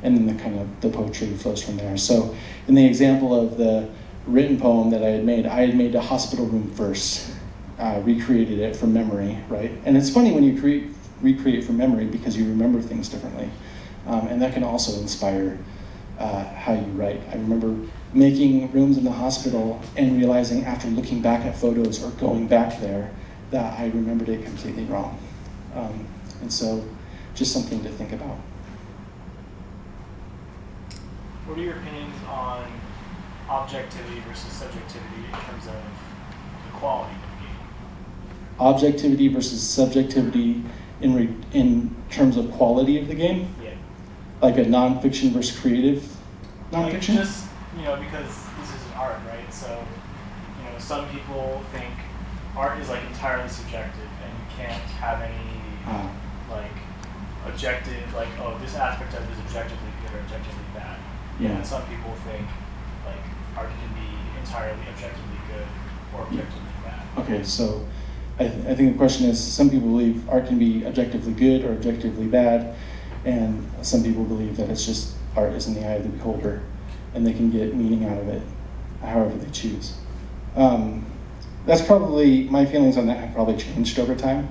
[SPEAKER 2] and then the poetry flows from there. So in the example of the written poem that I had made a hospital room first, recreated it from memory, right? And it's funny when you recreate from memory because you remember things differently. And that can also inspire how you write. I remember making rooms in the hospital and realizing after looking back at photos or going back there that I remembered it completely wrong. And so just something to think about.
[SPEAKER 9] What are your opinions on objectivity versus subjectivity in terms of the quality of the game?
[SPEAKER 2] Objectivity versus subjectivity in terms of quality of the game?
[SPEAKER 9] Yeah.
[SPEAKER 2] Like a nonfiction versus creative nonfiction?
[SPEAKER 9] Like just, because this is art, right? So, some people think art is like entirely subjective and you can't have any objective, like, oh, this aspect of it is objectively good or objectively bad.
[SPEAKER 2] Yeah.
[SPEAKER 9] And some people think like art can be entirely objectively good or objectively bad.
[SPEAKER 2] Okay, so I think the question is, some people believe art can be objectively good or objectively bad, and some people believe that it's just art is in the eye of the beholder, and they can get meaning out of it however they choose. That's probably, my feelings on that have probably changed over time.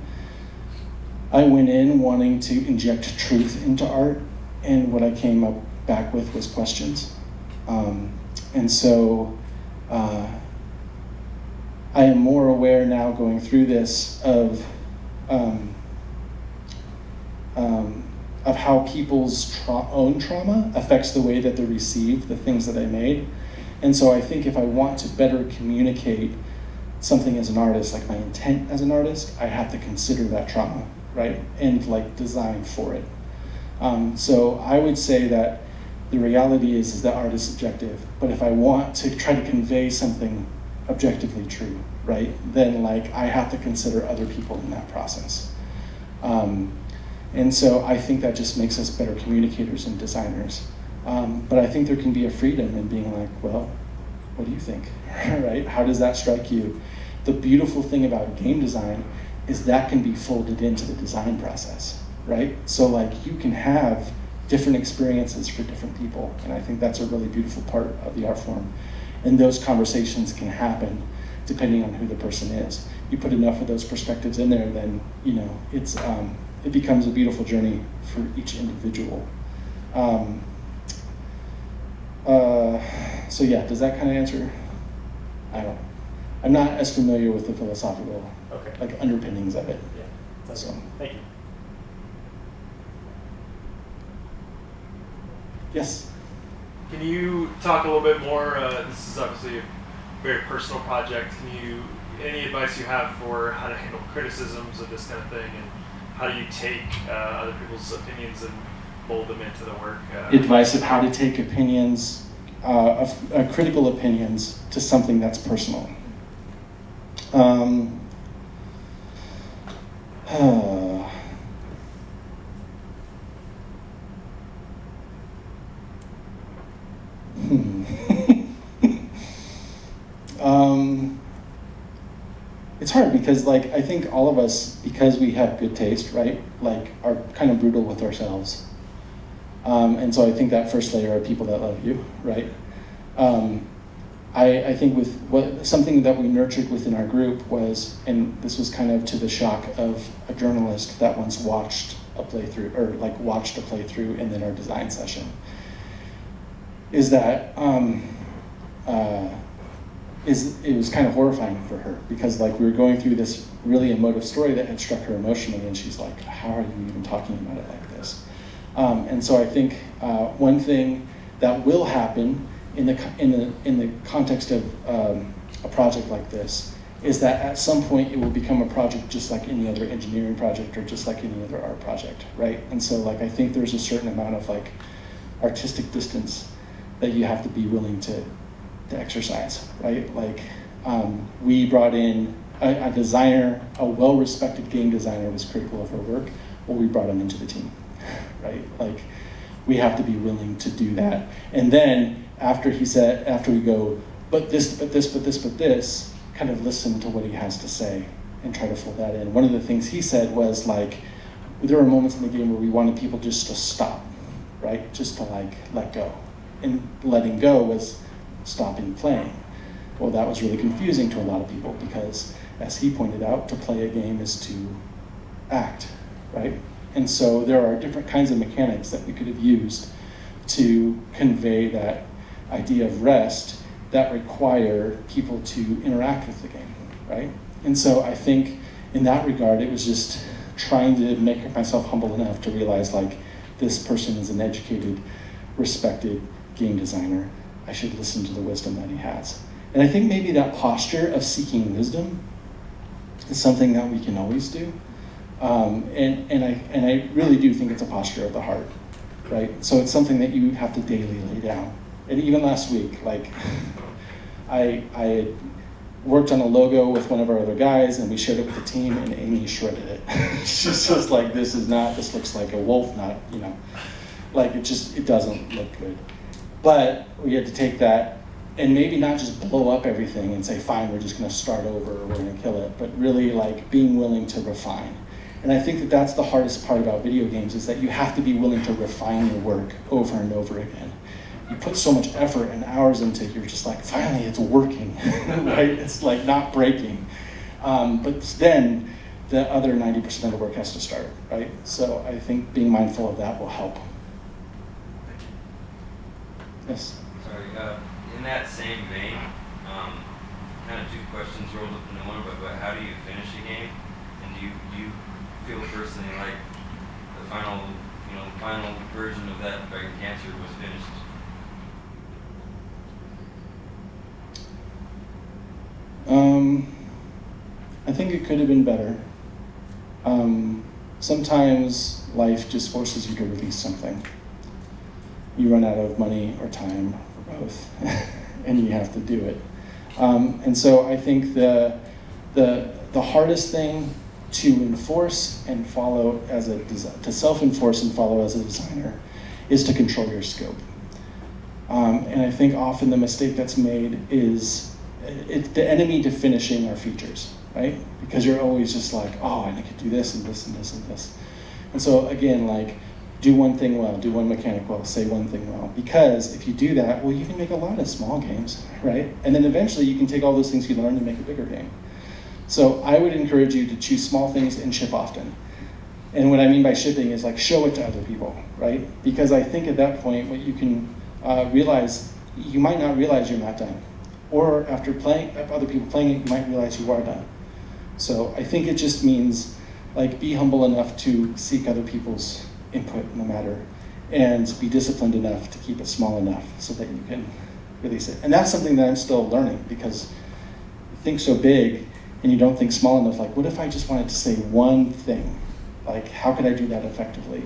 [SPEAKER 2] I went in wanting to inject truth into art, and what I came up back with was questions. And so I am more aware now going through this of how people's own trauma affects the way that they receive the things that I made. And so I think if I want to better communicate something as an artist, like my intent as an artist, I have to consider that trauma, right? And like design for it. So I would say that the reality is that art is subjective, but if I want to try to convey something objectively true, right, then like I have to consider other people in that process. And so I think that just makes us better communicators and designers. But I think there can be a freedom in being like, well, what do you think, right? How does that strike you? The beautiful thing about game design is that can be folded into the design process, right? So like you can have different experiences for different people. And I think that's a really beautiful part of the art form. And those conversations can happen depending on who the person is. You put enough of those perspectives in there, then it becomes a beautiful journey for each individual. So yeah, does that kind of answer? I'm not as familiar with the philosophical underpinnings of it.
[SPEAKER 9] Yeah, that's
[SPEAKER 2] So.
[SPEAKER 9] Thank you.
[SPEAKER 2] Yes.
[SPEAKER 10] Can you talk a little bit more? This is obviously a very personal project. Any advice you have for how to handle criticisms of this kind of thing, and how do you take other people's opinions and mold them into the work?
[SPEAKER 2] Advice of how to take opinions, critical opinions, to something that's personal. It's hard because, like, I think all of us, because we have good taste, right, like, are kind of brutal with ourselves. And so I think that first layer are people that love you, right? I think with something that we nurtured within our group was, and this was kind of to the shock of a journalist that once watched a playthrough and then our design session, is that it was kind of horrifying for her, because like we were going through this really emotive story that had struck her emotionally, and she's like, how are you even talking about it like this? And so I think one thing that will happen in the context of a project like this is that at some point it will become a project just like any other engineering project or just like any other art project, right? And so like I think there's a certain amount of like artistic distance that you have to be willing to exercise, right? Like we brought in a designer, a well-respected game designer was critical of her work, well, we brought him into the team, right? Like we have to be willing to do that. And then after we go, but this, kind of listen to what he has to say and try to fold that in. One of the things he said was like, there were moments in the game where we wanted people just to stop, right? Just to like let go. And letting go was stopping playing. Well, that was really confusing to a lot of people because, as he pointed out, to play a game is to act, right? And so there are different kinds of mechanics that we could have used to convey that idea of rest that require people to interact with the game, right? And so I think in that regard, it was just trying to make myself humble enough to realize like, this person is an educated, respected game designer. I should listen to the wisdom that he has. And I think maybe that posture of seeking wisdom is something that we can always do. And I really do think it's a posture of the heart, right? So it's something that you have to daily lay down. And even last week, like, I had worked on a logo with one of our other guys, and we shared it with the team, and Amy shredded it. She's just like, this looks like a wolf nut, you know? Like, it doesn't look good. But we had to take that and maybe not just blow up everything and say, fine, we're just gonna start over, or we're gonna kill it, but really like being willing to refine. And I think that that's the hardest part about video games, is that you have to be willing to refine your work over and over again. You put so much effort and hours into it, you're just like, finally it's working, right? It's like not breaking. But then the other 90% of the work has to start, right? So I think being mindful of that will help. Yes?
[SPEAKER 7] Sorry, in that same vein, kind of two questions rolled up into one, but how do you finish a game? And do you feel personally like the final version of that Dragon Cancer was finished?
[SPEAKER 2] I think it could have been better. Sometimes life just forces you to release something. You run out of money or time, or both, and you have to do it. And so I think the hardest thing to enforce and follow to self-enforce and follow as a designer is to control your scope. And I think often the mistake that's made is the enemy to finishing our features, right? Because you're always just like, oh, and I could do this and this and this and this. And so again, like, do one thing well, do one mechanic well, say one thing well. Because if you do that, well, you can make a lot of small games, right? And then eventually you can take all those things you learned and make a bigger game. So I would encourage you to choose small things and ship often. And what I mean by shipping is like show it to other people, right? Because I think at that point, what you can realize, you might not realize you're not done. Or after other people playing it, you might realize you are done. So I think it just means like be humble enough to seek other people's input in the matter, and be disciplined enough to keep it small enough so that you can release it. And that's something that I'm still learning, because you think so big and you don't think small enough. Like, what if I just wanted to say one thing? Like, how could I do that effectively?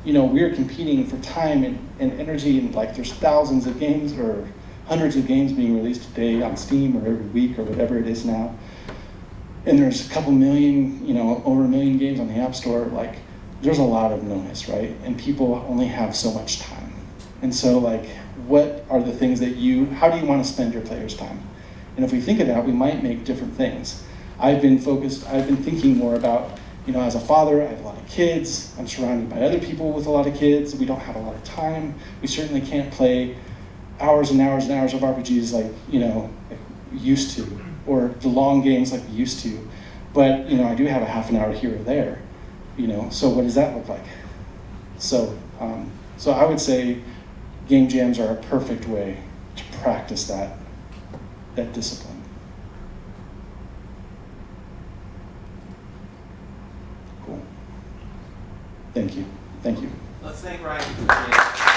[SPEAKER 2] We're competing for time and energy, and like there's thousands of games or hundreds of games being released a day on Steam or every week or whatever it is now. And there's a couple million, over 1 million games on the App Store. Like, there's a lot of noise, right? And people only have so much time. And so like, what are the things that how do you want to spend your players' time? And if we think of that, we might make different things. I've been thinking more about, as a father, I have a lot of kids. I'm surrounded by other people with a lot of kids. We don't have a lot of time. We certainly can't play hours and hours and hours of RPGs like we used to, or the long games like we used to. But, I do have a half an hour here or there. So what does that look like? So I would say game jams are a perfect way to practice that discipline. Cool. Thank you.
[SPEAKER 1] Let's thank Ryan.